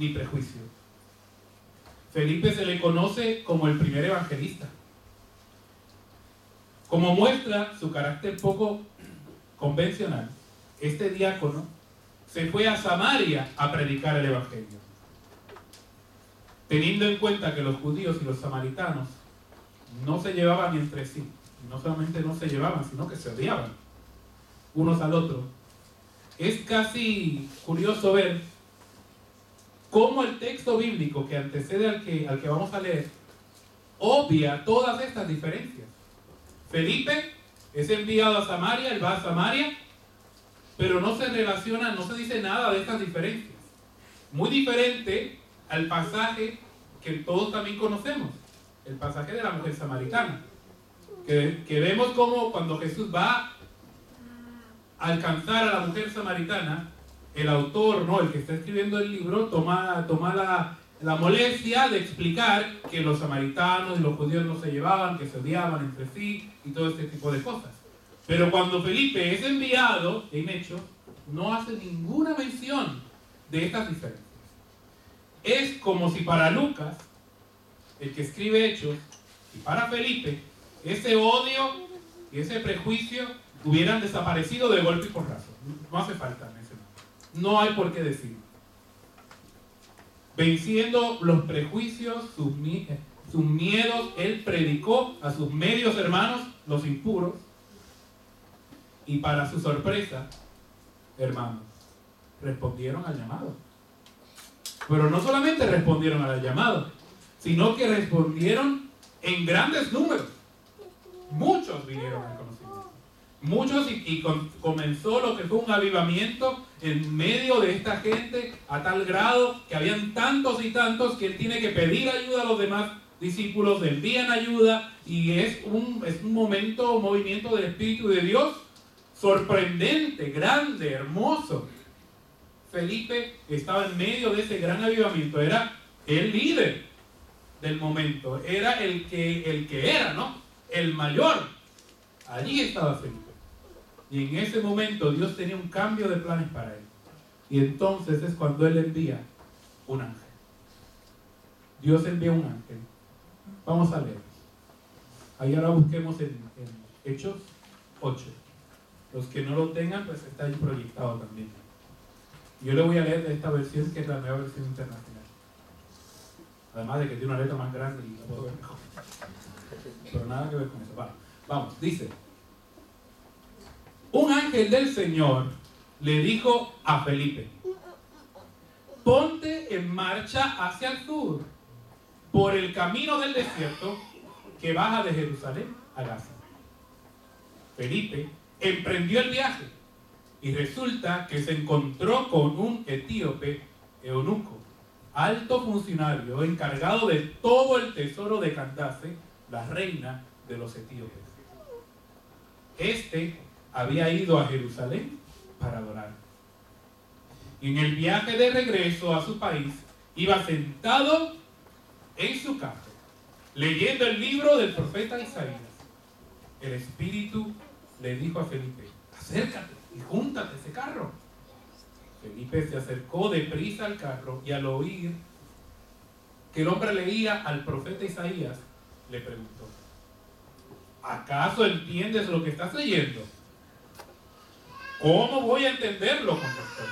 ni prejuicio. Felipe se le conoce como el primer evangelista. Como muestra su carácter poco convencional, este diácono se fue a Samaria a predicar el evangelio. Teniendo en cuenta que los judíos y los samaritanos no se llevaban entre sí, y no solamente no se llevaban, sino que se odiaban unos al otro, es casi curioso ver cómo el texto bíblico que antecede al que vamos a leer obvia todas estas diferencias. Felipe es enviado a Samaria, él va a Samaria, pero no se relaciona, no se dice nada de estas diferencias. Muy diferente al pasaje que todos también conocemos, el pasaje de la mujer samaritana, que vemos como cuando Jesús va a alcanzar a la mujer samaritana, el autor, no, el que está escribiendo el libro, toma la molestia de explicar que los samaritanos y los judíos no se llevaban, que se odiaban entre sí y todo este tipo de cosas. Pero cuando Felipe es enviado en Hechos, no hace ninguna mención de estas diferencias. Es como si para Lucas, el que escribe Hechos, y para Felipe, ese odio y ese prejuicio hubieran desaparecido de golpe y porrazo. No hace falta mencionar. No hay por qué decirlo. Venciendo los prejuicios, sus miedos, él predicó a sus medios hermanos, los impuros, y para su sorpresa, hermanos, respondieron al llamado. Pero no solamente respondieron al llamado, sino que respondieron en grandes números. Muchos vinieron al conocimiento. Muchos y comenzó lo que fue un avivamiento en medio de esta gente a tal grado que habían tantos y tantos que él tiene que pedir ayuda a los demás discípulos, le envían ayuda y es un momento, un movimiento del Espíritu de Dios sorprendente, grande, hermoso. Felipe estaba en medio de ese gran avivamiento, era el líder del momento, era el que era, ¿no? El mayor. Allí estaba Felipe. Y en ese momento Dios tenía un cambio de planes para él. Y entonces es cuando él envía un ángel. Dios envía un ángel. Vamos a leer. Ahí ahora busquemos en Hechos 8. Los que no lo tengan, pues está ahí proyectado también. Yo le voy a leer de esta versión, que es la nueva versión internacional. Además de que tiene una letra más grande y la puedo ver mejor. Pero nada que ver con eso. Vamos, dice: un ángel del Señor le dijo a Felipe: ponte en marcha hacia el sur, por el camino del desierto que baja de Jerusalén a Gaza. Felipe emprendió el viaje y resulta que se encontró con un etíope eunuco, alto funcionario encargado de todo el tesoro de Candace, la reina de los etíopes. Este había ido a Jerusalén para adorar. Y en el viaje de regreso a su país, iba sentado en su carro, leyendo el libro del profeta Isaías. El Espíritu le dijo a Felipe: acércate y júntate a ese carro. Felipe se acercó deprisa al carro y al oír que el hombre leía al profeta Isaías, le preguntó: ¿acaso entiendes lo que estás leyendo? ¿Cómo voy a entenderlo?, contestó,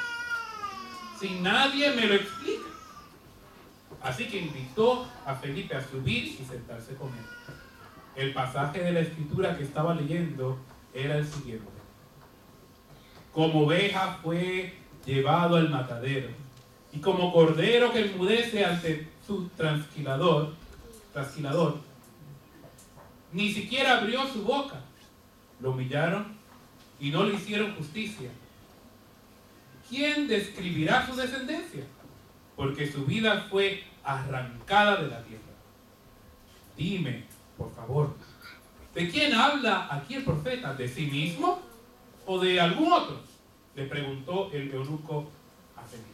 si nadie me lo explica. Así que invitó a Felipe a subir y sentarse con él. El pasaje de la escritura que estaba leyendo era el siguiente: como oveja fue llevado al matadero, y como cordero que enmudece ante su trasquilador, ni siquiera abrió su boca. Lo humillaron y no le hicieron justicia. ¿Quién describirá su descendencia? Porque su vida fue arrancada de la tierra. Dime, por favor, ¿de quién habla aquí el profeta? ¿De sí mismo o de algún otro?, le preguntó el eunuco a Felipe.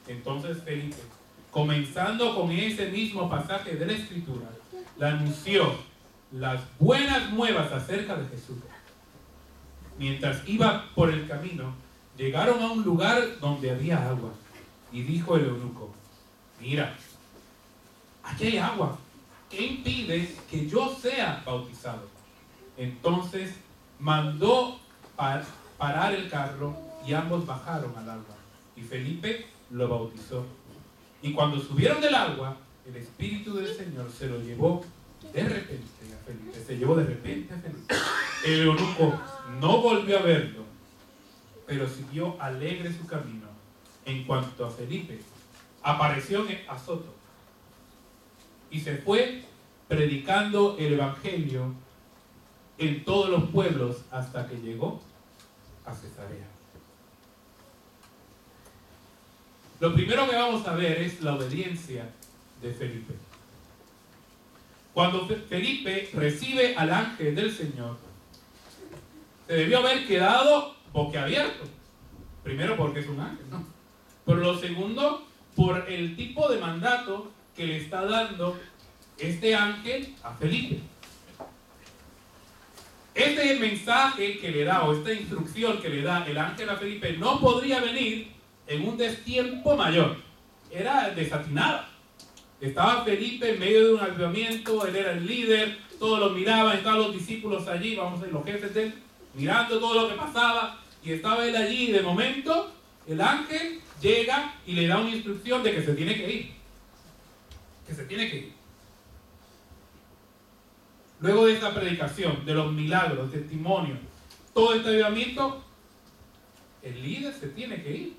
Entonces Felipe, comenzando con ese mismo pasaje de la escritura, le anunció las buenas nuevas acerca de Jesús. Mientras iba por el camino, llegaron a un lugar donde había agua. Y dijo el eunuco: mira, aquí hay agua. ¿Qué impide que yo sea bautizado? Entonces mandó parar el carro y ambos bajaron al agua. Y Felipe lo bautizó. Y cuando subieron del agua, el Espíritu del Señor se lo llevó de repente a Felipe. Se llevó de repente a Felipe. El eunuco no volvió a verlo, pero siguió alegre su camino. En cuanto a Felipe, apareció en Azoto y se fue predicando el Evangelio en todos los pueblos hasta que llegó a Cesarea. Lo primero que vamos a ver es la obediencia de Felipe. Cuando Felipe recibe al ángel del Señor, se debió haber quedado boquiabierto. Primero porque es un ángel, ¿no? Pero lo segundo, por el tipo de mandato que le está dando este ángel a Felipe. Este mensaje que le da, o esta instrucción que le da el ángel a Felipe, no podría venir en un destiempo mayor. Era desatinada. Estaba Felipe en medio de un avivamiento, él era el líder, todos lo miraban, estaban los discípulos allí, vamos a decir, los jefes de él, mirando todo lo que pasaba, y estaba él allí, y de momento el ángel llega y le da una instrucción de que se tiene que ir. Que se tiene que ir. Luego de esta predicación, de los milagros, testimonios, todo este avivamiento, el líder se tiene que ir.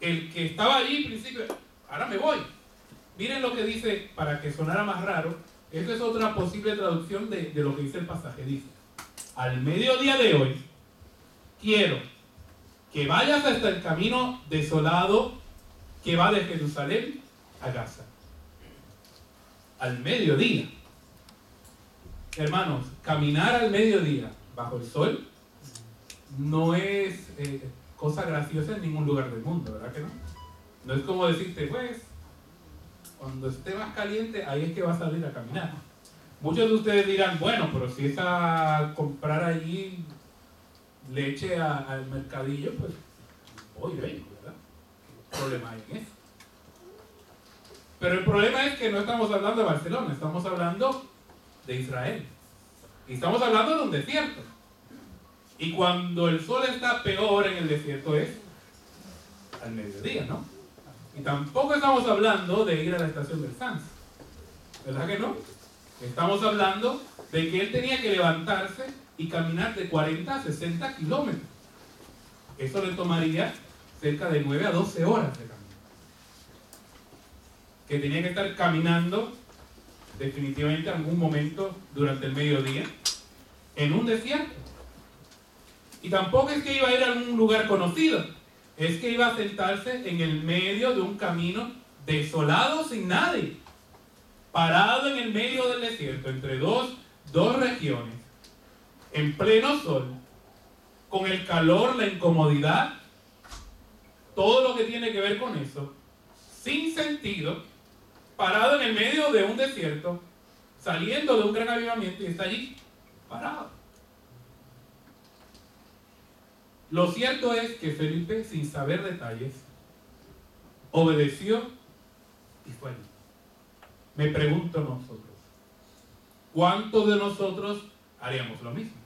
El que estaba allí al principio, ahora me voy. Miren lo que dice, para que sonara más raro, esto es otra posible traducción de lo que dice el pasaje. Dice: al mediodía de hoy, quiero que vayas hasta el camino desolado que va de Jerusalén a Gaza. Al mediodía. Hermanos, caminar al mediodía bajo el sol no es cosa graciosa en ningún lugar del mundo, ¿verdad que no? No es como decirte, pues, cuando esté más caliente, ahí es que va a salir a caminar. Muchos de ustedes dirán, bueno, pero si es a comprar allí leche al mercadillo, pues voy, vengo, ¿verdad? ¿Qué problema hay en eso? Pero el problema es que no estamos hablando de Barcelona, estamos hablando de Israel. Y estamos hablando de un desierto. Y cuando el sol está peor en el desierto es al mediodía, ¿no? Y tampoco estamos hablando de ir a la estación del Sanz. ¿Verdad que no? Estamos hablando de que él tenía que levantarse y caminar de 40 a 60 kilómetros. Eso le tomaría cerca de 9 a 12 horas de camino. Que tenía que estar caminando definitivamente en algún momento durante el mediodía en un desierto. Y tampoco es que iba a ir a algún lugar conocido, es que iba a sentarse en el medio de un camino desolado sin nadie, parado en el medio del desierto, entre dos regiones, en pleno sol, con el calor, la incomodidad, todo lo que tiene que ver con eso, sin sentido, parado en el medio de un desierto, saliendo de un gran avivamiento, y está allí parado. Lo cierto es que Felipe, sin saber detalles, obedeció y fue. Me pregunto nosotros, ¿cuántos de nosotros haríamos lo mismo?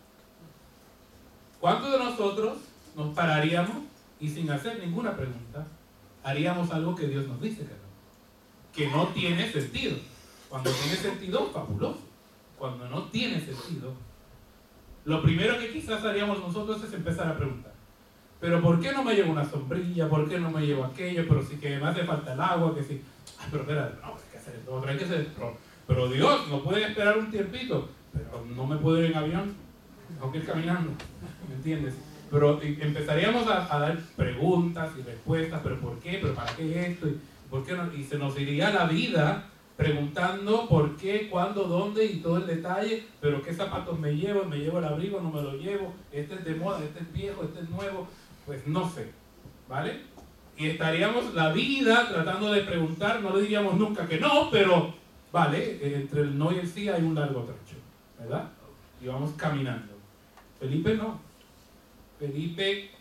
¿Cuántos de nosotros nos pararíamos y sin hacer ninguna pregunta haríamos algo que Dios nos dice que no tiene sentido? Cuando tiene sentido, fabuloso. Cuando no tiene sentido, lo primero que quizás haríamos nosotros es empezar a preguntar: ¿pero por qué no me llevo una sombrilla? ¿Por qué no me llevo aquello? Pero sí que me hace falta el agua, que sí. Ay, pero espera, no, hay que hacer esto, hay que hacer esto. Pero Dios, no puede esperar un tiempito. Pero no me puedo ir en avión, tengo que ir caminando. ¿Me entiendes? Pero empezaríamos a dar preguntas y respuestas: ¿pero por qué? ¿Pero para qué esto? ¿Y por qué no? Y se nos iría la vida preguntando por qué, cuándo, dónde y todo el detalle. ¿Pero qué zapatos me llevo? ¿Me llevo el abrigo? ¿No me lo llevo? ¿Este es de moda? ¿Este es viejo? ¿Este es nuevo? Pues no sé, ¿vale? Y estaríamos la vida tratando de preguntar, no le diríamos nunca que no, pero, ¿vale? Entre el no y el sí hay un largo trecho, ¿verdad? Y vamos caminando. Felipe no. Felipe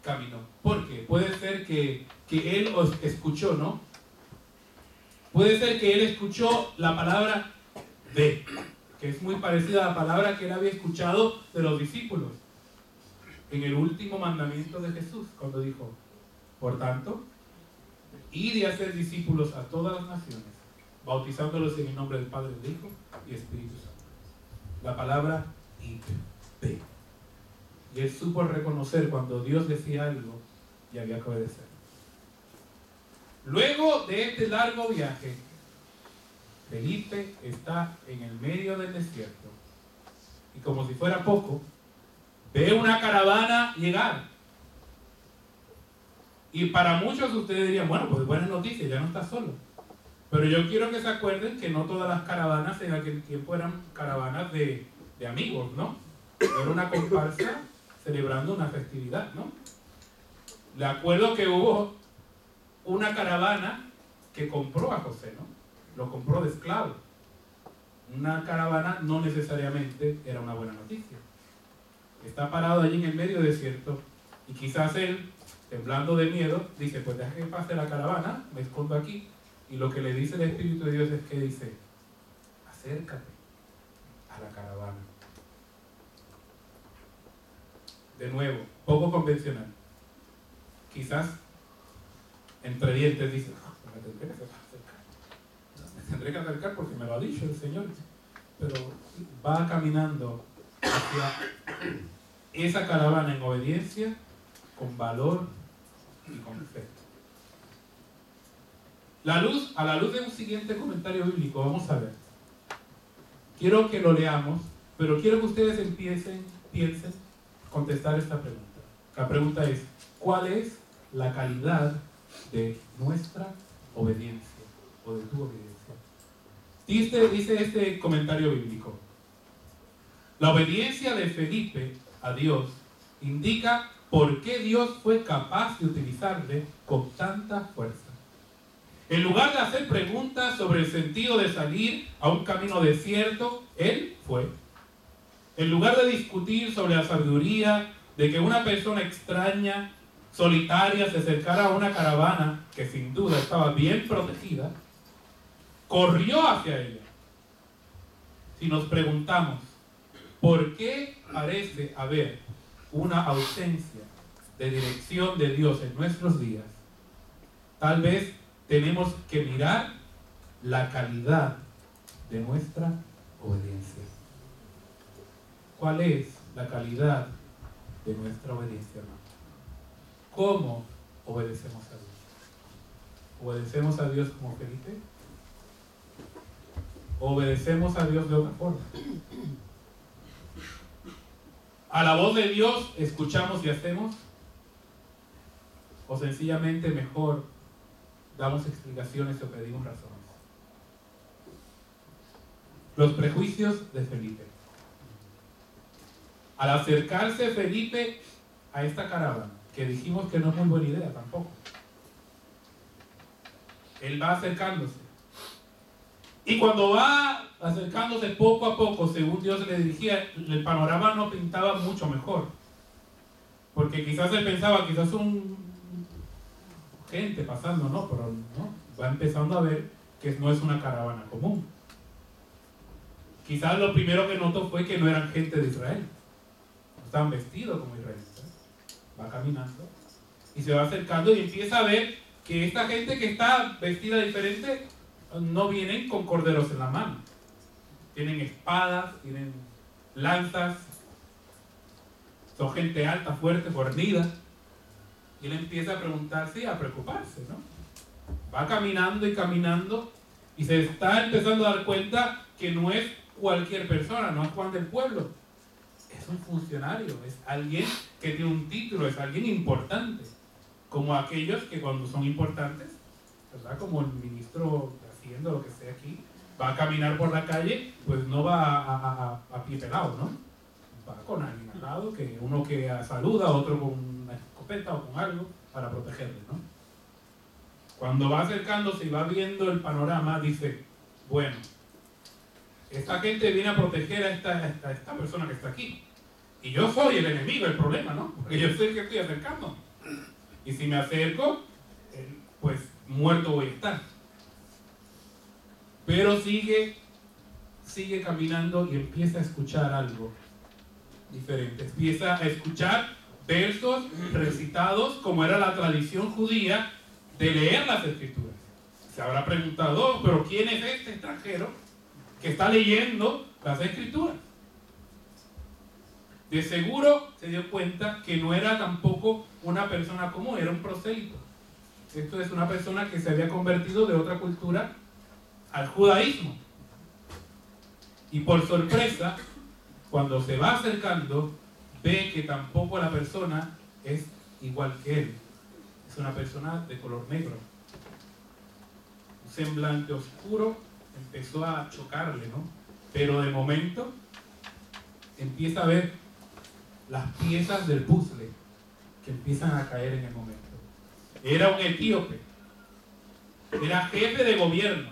caminó. ¿Por qué? Puede ser que él os escuchó, ¿no? Puede ser que él escuchó la palabra ve, que es muy parecida a la palabra que él había escuchado de los discípulos en el último mandamiento de Jesús, cuando dijo, por tanto, id y hacer discípulos a todas las naciones, bautizándolos en el nombre del Padre, del Hijo y Espíritu Santo. La palabra id, ve. Y él supo reconocer cuando Dios decía algo y había que obedecer. Luego de este largo viaje, Felipe está en el medio del desierto y como si fuera poco, ve una caravana llegar. Y para muchos de ustedes dirían, bueno, pues buenas noticias, ya no está solo. Pero yo quiero que se acuerden que no todas las caravanas en aquel tiempo eran caravanas de amigos, ¿no? Era una comparsa celebrando una festividad, ¿no? Le acuerdo que hubo una caravana que compró a José, ¿no? Lo compró de esclavo. Una caravana no necesariamente era una buena noticia. Está parado allí en el medio del desierto y quizás él, temblando de miedo, dice, pues deja que pase la caravana, me escondo aquí. Y lo que le dice el Espíritu de Dios es que dice, acércate a la caravana. De nuevo, poco convencional. Quizás entre dientes dice, no, me tendré que acercar. Me tendré que acercar porque me lo ha dicho el Señor. Pero va caminando hacia esa caravana en obediencia, con valor y con fe. A la luz de un siguiente comentario bíblico, vamos a ver. Quiero que lo leamos, pero quiero que ustedes piensen contestar esta pregunta. La pregunta es, ¿cuál es la calidad de nuestra obediencia o de tu obediencia? Dice este comentario bíblico: la obediencia de Felipe a Dios indica por qué Dios fue capaz de utilizarle con tanta fuerza. En lugar de hacer preguntas sobre el sentido de salir a un camino desierto, él fue. En lugar de discutir sobre la sabiduría de que una persona extraña, solitaria, se acercara a una caravana que sin duda estaba bien protegida, corrió hacia ella. Si nos preguntamos, ¿por qué parece haber una ausencia de dirección de Dios en nuestros días? Tal vez tenemos que mirar la calidad de nuestra obediencia. ¿Cuál es la calidad de nuestra obediencia, hermano? ¿Cómo obedecemos a Dios? ¿Obedecemos a Dios como Felipe? ¿O obedecemos a Dios de otra forma? ¿A la voz de Dios escuchamos y hacemos? ¿O sencillamente mejor damos explicaciones o pedimos razones? Los prejuicios de Felipe. Al acercarse Felipe a esta caravana, que dijimos que no es muy buena idea tampoco, él va acercándose. Y cuando va acercándose poco a poco, según Dios le dirigía, el panorama no pintaba mucho mejor. Porque quizás él pensaba, quizás son gente pasando, ¿no? Pero no, va empezando a ver que no es una caravana común. Quizás lo primero que notó fue que no eran gente de Israel. No estaban vestidos como israelitas. Va caminando y se va acercando y empieza a ver que esta gente que está vestida diferente no vienen con corderos en la mano. Tienen espadas, tienen lanzas, son gente alta, fuerte, fornida. Y él empieza a preguntarse y a preocuparse, ¿no? Va caminando y caminando y se está empezando a dar cuenta que no es cualquier persona, no es Juan del pueblo. Es un funcionario, es alguien que tiene un título, es alguien importante. Como aquellos que cuando son importantes, ¿verdad? Como el ministro de Hacienda, lo que sea aquí, va a caminar por la calle, pues no va a pie pelado, ¿no? Va con alguien al lado, que uno que saluda, otro con una escopeta o con algo para protegerle, ¿no? Cuando va acercándose y va viendo el panorama, dice, bueno, esta gente viene a proteger a esta persona que está aquí. Y yo soy el enemigo, el problema, ¿no? Porque yo sé que estoy acercando. Y si me acerco, pues muerto voy a estar. Pero sigue caminando y empieza a escuchar algo diferente. Empieza a escuchar versos recitados como era la tradición judía de leer las escrituras. Se habrá preguntado, "Oh, pero ¿quién es este extranjero que está leyendo las escrituras?" De seguro se dio cuenta que no era tampoco una persona común, era un prosélito. Esto es una persona que se había convertido de otra cultura al judaísmo. Y por sorpresa, cuando se va acercando, ve que tampoco la persona es igual que él. Es una persona de color negro. Un semblante oscuro empezó a chocarle, ¿no? Pero de momento empieza a ver las piezas del puzzle que empiezan a caer en el momento. Era un etíope. Era jefe de gobierno.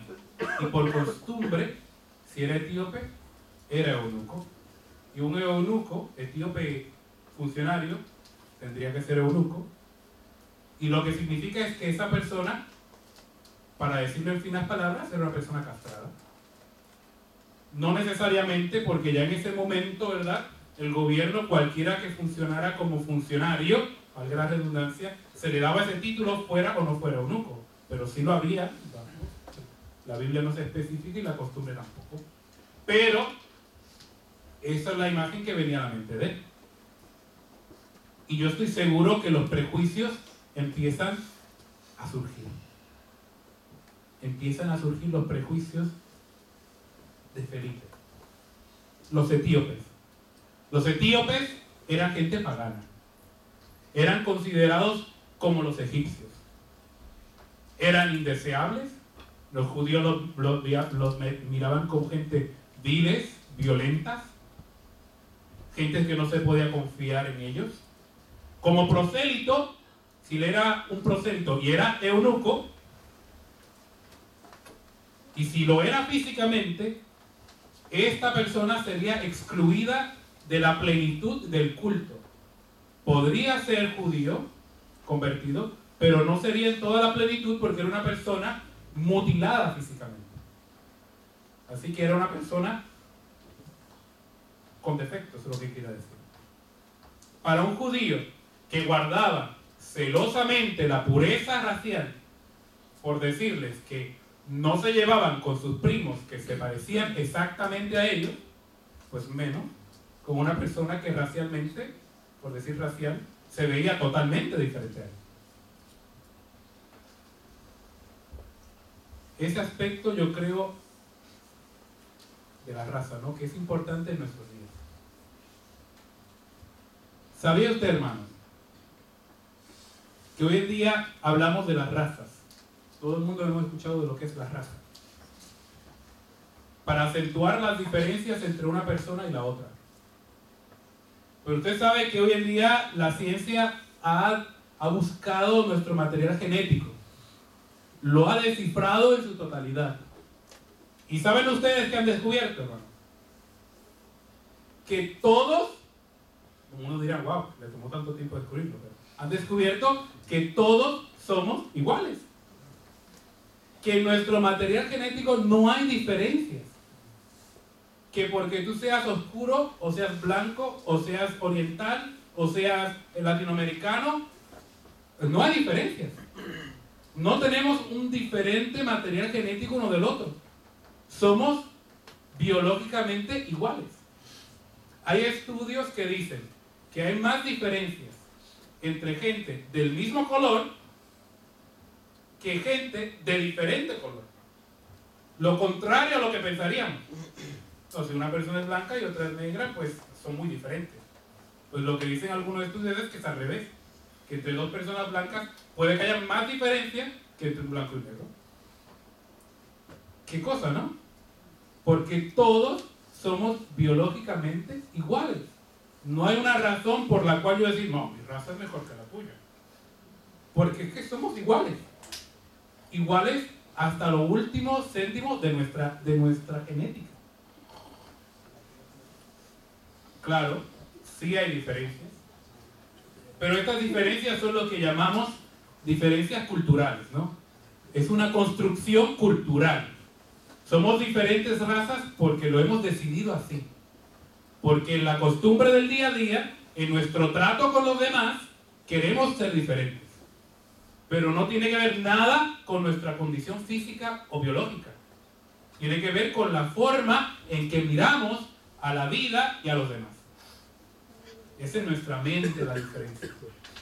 Y por costumbre, si era etíope, era eunuco. Y un eunuco, etíope funcionario, tendría que ser eunuco. Y lo que significa es que esa persona, para decirlo en finas palabras, era una persona castrada. No necesariamente porque ya en ese momento, ¿verdad?, el gobierno, cualquiera que funcionara como funcionario, valga la redundancia, se le daba ese título fuera o no fuera eunuco. Pero sí lo había. La Biblia no se especifica y la costumbre tampoco. Pero esa es la imagen que venía a la mente de él. Y yo estoy seguro que los prejuicios empiezan a surgir. Empiezan a surgir los prejuicios de Felipe. Los etíopes. Los etíopes eran gente pagana. Eran considerados como los egipcios. Eran indeseables. Los judíos los miraban como gente viles, violentas, gente que no se podía confiar en ellos. Como prosélito, si él era un prosélito y era eunuco, y si lo era físicamente, esta persona sería excluida de la plenitud del culto. Podría ser judío, convertido, pero no sería en toda la plenitud porque era una persona mutilada físicamente. Así que era una persona con defectos, es lo que quiero decir. Para un judío que guardaba celosamente la pureza racial, por decirles que no se llevaban con sus primos que se parecían exactamente a ellos, pues menos con una persona que racialmente, por decir racial, se veía totalmente diferente a él. Ese aspecto yo creo de la raza, ¿no?, que es importante en nuestros días. ¿Sabía usted, hermano, que hoy en día hablamos de las razas? Todo el mundo hemos escuchado de lo que es la raza, para acentuar las diferencias entre una persona y la otra. Pero usted sabe que hoy en día la ciencia ha buscado nuestro material genético, lo ha descifrado en su totalidad. ¿Y saben ustedes qué han descubierto, hermano? Que todos, uno dirá, wow, le tomó tanto tiempo descubrirlo, pero han descubierto que todos somos iguales. Que en nuestro material genético no hay diferencias. Que porque tú seas oscuro, o seas blanco, o seas oriental, o seas latinoamericano, no hay diferencias. No tenemos un diferente material genético uno del otro. Somos biológicamente iguales. Hay estudios que dicen que hay más diferencias entre gente del mismo color que gente de diferente color. Lo contrario a lo que pensaríamos. Entonces, una persona es blanca y otra es negra, pues son muy diferentes. Pues lo que dicen algunos estudios es que es al revés. Que entre dos personas blancas puede que haya más diferencia que entre un blanco y un negro. ¿Qué cosa, no? Porque todos somos biológicamente iguales. No hay una razón por la cual yo decir, no, mi raza es mejor que la tuya. Porque es que somos iguales. Iguales hasta lo último céntimo de nuestra genética. Claro, sí hay diferencias. Pero estas diferencias son lo que llamamos diferencias culturales, ¿no? Es una construcción cultural. Somos diferentes razas porque lo hemos decidido así. Porque en la costumbre del día a día, en nuestro trato con los demás, queremos ser diferentes. Pero no tiene que ver nada con nuestra condición física o biológica. Tiene que ver con la forma en que miramos a la vida y a los demás. Es en nuestra mente la diferencia,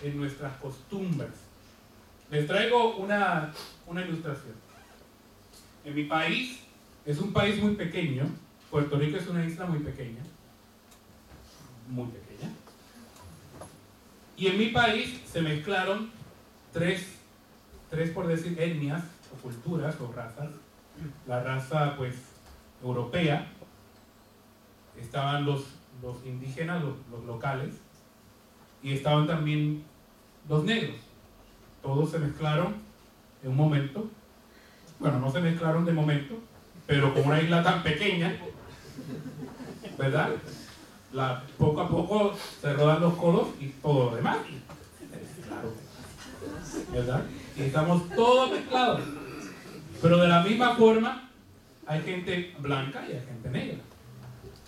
en nuestras costumbres. Les traigo una ilustración. En mi país, es un país muy pequeño. Puerto Rico es una isla muy pequeña. Muy pequeña. Y en mi país se mezclaron tres por decir, etnias o culturas o razas. La raza, pues, europea. Estaban los indígenas, los locales. Y estaban también los negros. Todos se mezclaron en un momento. Bueno, no se mezclaron de momento, pero con una isla tan pequeña, ¿verdad? Poco a poco se rodan los codos y todo lo demás. Claro. ¿Verdad? Y estamos todos mezclados. Pero de la misma forma, hay gente blanca y hay gente negra.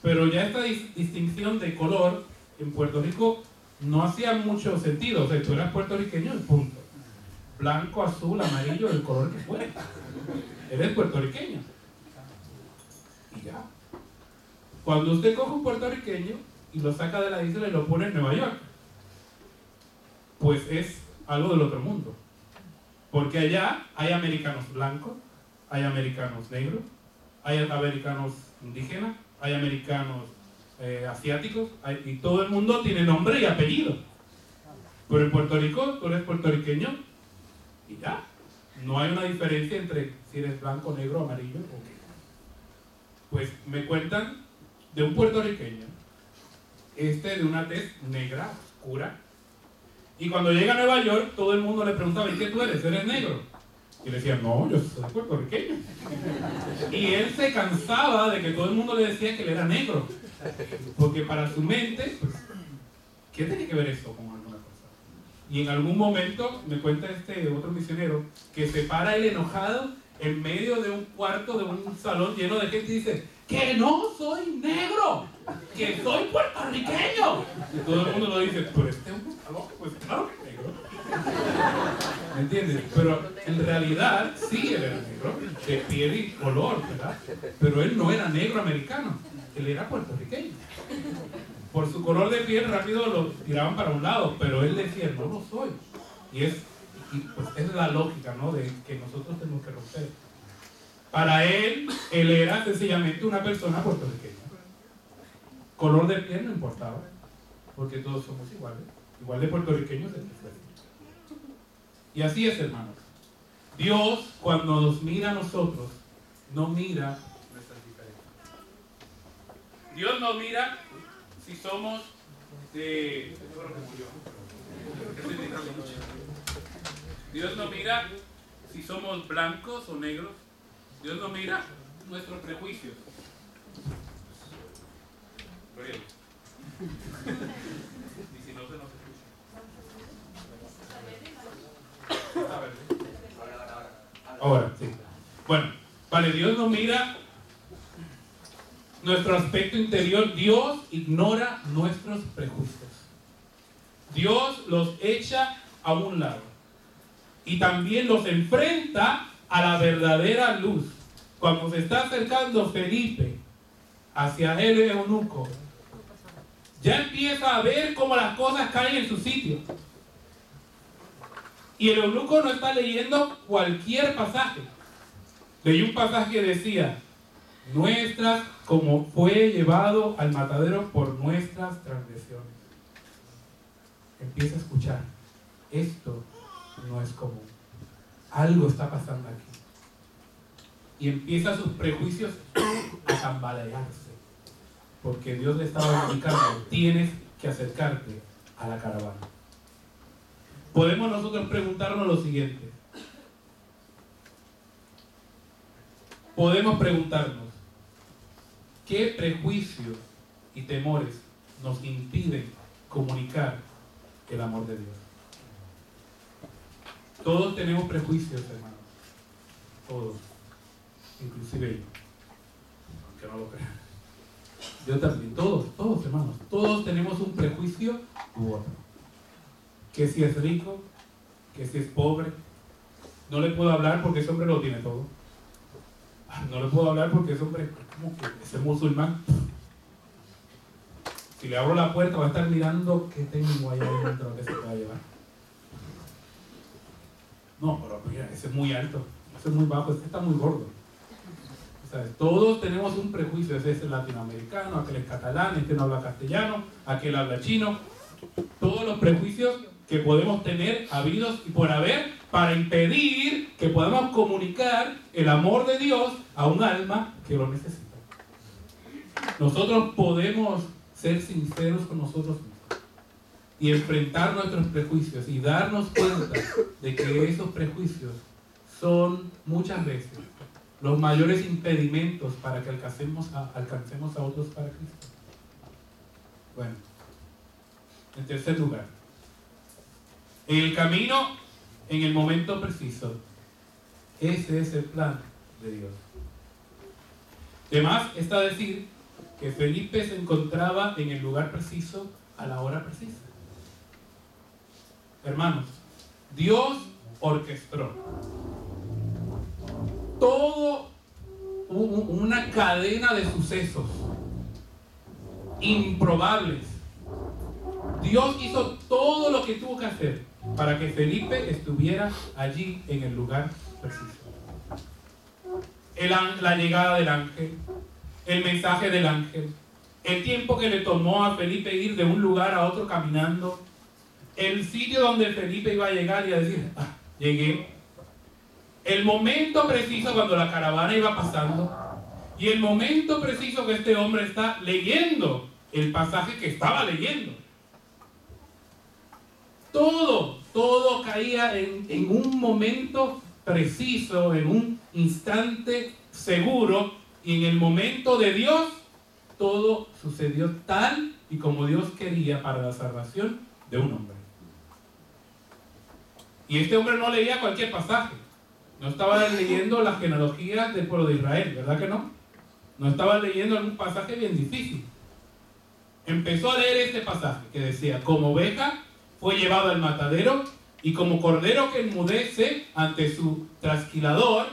Pero ya esta distinción de color en Puerto Rico no hacía mucho sentido. O sea, tú eras puertorriqueño y punto. Blanco, azul, amarillo, el color que fuera. Eres puertorriqueño. Y ya. Cuando usted coge un puertorriqueño y lo saca de la isla y lo pone en Nueva York, pues es algo del otro mundo. Porque allá hay americanos blancos, hay americanos negros, hay americanos indígenas, hay americanos asiáticos, y todo el mundo tiene nombre y apellido. Pero en Puerto Rico, tú eres puertorriqueño y ya. No hay una diferencia entre si eres blanco, negro, amarillo o qué. Pues me cuentan de un puertorriqueño, de una tez negra, oscura, y cuando llega a Nueva York, todo el mundo le preguntaba, ¿y qué tú eres? ¿Eres negro? Y le decía, no, yo soy puertorriqueño. Y él se cansaba de que todo el mundo le decía que él era negro. Porque para su mente, pues, ¿qué tiene que ver eso con alguna cosa? Y en algún momento, me cuenta otro misionero, que se para él enojado en medio de un cuarto, de un salón lleno de gente y dice, que no soy negro, que soy puertorriqueño. Y todo el mundo lo dice, pero este hombre está loco, pues claro que es negro. ¿Me entiendes? Pero en realidad sí él era negro, de piel y color, ¿verdad? Pero él no era negro americano, él era puertorriqueño. Por su color de piel rápido lo tiraban para un lado, pero él decía, no lo soy. Y pues es la lógica, ¿no? De que nosotros tenemos que romper. Para él era sencillamente una persona puertorriqueña. Color de piel no importaba, porque todos somos iguales, igual de puertorriqueños de fuera. Y así es, hermanos. Dios, cuando nos mira a nosotros, no mira nuestras diferencias. Dios nos mira si somos de... Dios no mira si somos blancos o negros. Dios no mira nuestros prejuicios. Y si no se nos escucha. Ahora, sí. Bueno, vale, Dios no mira nuestro aspecto interior. Dios ignora nuestros prejuicios. Dios los echa a un lado. Y también los enfrenta a la verdadera luz. Cuando se está acercando Felipe hacia el eunuco, ya empieza a ver cómo las cosas caen en su sitio. Y el eunuco no está leyendo cualquier pasaje. Leyó un pasaje que decía, nuestras, como fue llevado al matadero por nuestras transgresiones. Empieza a escuchar, esto no es común. Algo está pasando aquí. Y empieza sus prejuicios a tambalearse. Porque Dios le estaba indicando, tienes que acercarte a la caravana. Podemos nosotros preguntarnos lo siguiente. Podemos preguntarnos, ¿qué prejuicios y temores nos impiden comunicar el amor de Dios? Todos tenemos prejuicios, hermanos. Todos. Inclusive yo. Aunque no lo crean. Yo también. Todos, hermanos. Todos tenemos un prejuicio u otro. Que si es rico, que si es pobre. No le puedo hablar porque ese hombre lo tiene todo. No le puedo hablar porque ese hombre, como que ese musulmán. Si le abro la puerta va a estar mirando qué tengo allá adentro que se pueda llevar. No, pero mira, ese es muy alto, ese es muy bajo, este está muy gordo. O sea, todos tenemos un prejuicio, ese es latinoamericano, aquel es catalán, este no habla castellano, aquel habla chino. Todos los prejuicios que podemos tener habidos y por haber para impedir que podamos comunicar el amor de Dios a un alma que lo necesita. Nosotros podemos ser sinceros con nosotros mismos y enfrentar nuestros prejuicios y darnos cuenta de que esos prejuicios son muchas veces los mayores impedimentos para que alcancemos a otros para Cristo. Bueno, en tercer lugar, en el camino, en el momento preciso. Ese es el plan de Dios. Además, está decir que Felipe se encontraba en el lugar preciso a la hora precisa. Hermanos, Dios orquestó todo una cadena de sucesos improbables. Dios hizo todo lo que tuvo que hacer para que Felipe estuviera allí en el lugar preciso. La llegada del ángel, el mensaje del ángel, el tiempo que le tomó a Felipe ir de un lugar a otro caminando, el sitio donde Felipe iba a llegar y a decir, llegué. El momento preciso cuando la caravana iba pasando y el momento preciso que este hombre está leyendo el pasaje que estaba leyendo. Todo caía en un momento preciso, en un instante seguro, y en el momento de Dios todo sucedió tal y como Dios quería para la salvación de un hombre. Y este hombre no leía cualquier pasaje, no estaba leyendo las genealogías del pueblo de Israel, ¿verdad que no? No estaba leyendo algún pasaje bien difícil. Empezó a leer este pasaje que decía, como oveja fue llevado al matadero, y como cordero que enmudece ante su trasquilador,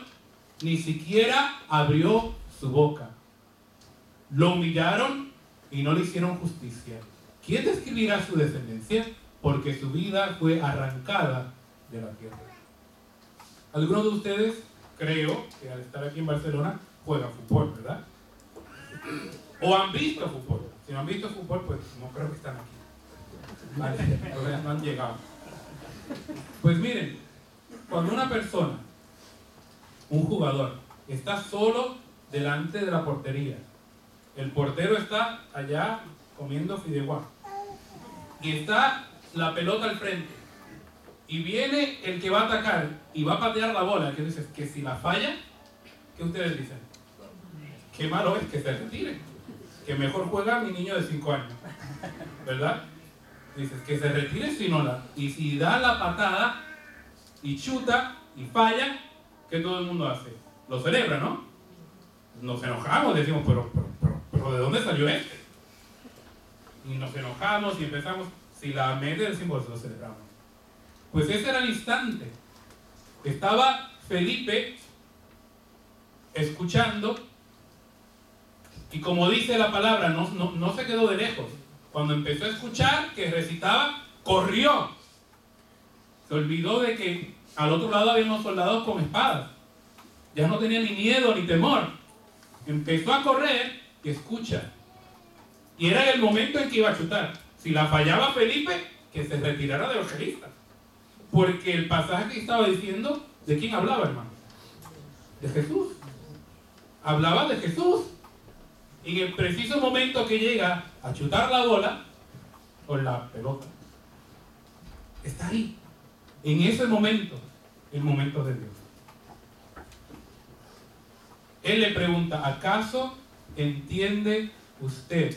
ni siquiera abrió su boca. Lo humillaron y no le hicieron justicia. ¿Quién describirá su descendencia? Porque su vida fue arrancada de la tierra. Algunos de ustedes, creo que al estar aquí en Barcelona, juegan fútbol, ¿verdad? O han visto fútbol. Si no han visto fútbol, pues no creo que están aquí. Vale, todavía no han llegado. Pues miren, cuando una persona, un jugador, está solo delante de la portería, el portero está allá comiendo fideuá y está la pelota al frente y viene el que va a atacar y va a patear la bola, que dices que si la falla, ¿qué ustedes dicen? Qué malo es, que se retire, que mejor juega mi niño de 5 años, ¿verdad? Dices que se retire si no la, y si da la patada y chuta y falla, ¿qué todo el mundo hace? Lo celebra, ¿no? Nos enojamos, decimos, pero ¿de dónde salió este? Y nos enojamos y empezamos, si la mete decimos, lo celebramos. Pues ese era el instante. Estaba Felipe escuchando, y como dice la palabra, no se quedó de lejos. Cuando empezó a escuchar que recitaba, corrió. Se olvidó de que al otro lado había unos soldados con espadas. Ya no tenía ni miedo ni temor. Empezó a correr y escucha. Y era el momento en que iba a chutar. Si la fallaba Felipe, que se retirara de evangelista. Porque el pasaje que estaba diciendo, ¿de quién hablaba, hermano? De Jesús. Hablaba de Jesús. Y en el preciso momento que llega a chutar la bola, con la pelota, está ahí. En ese momento, el momento de Dios. Él le pregunta, ¿acaso entiende usted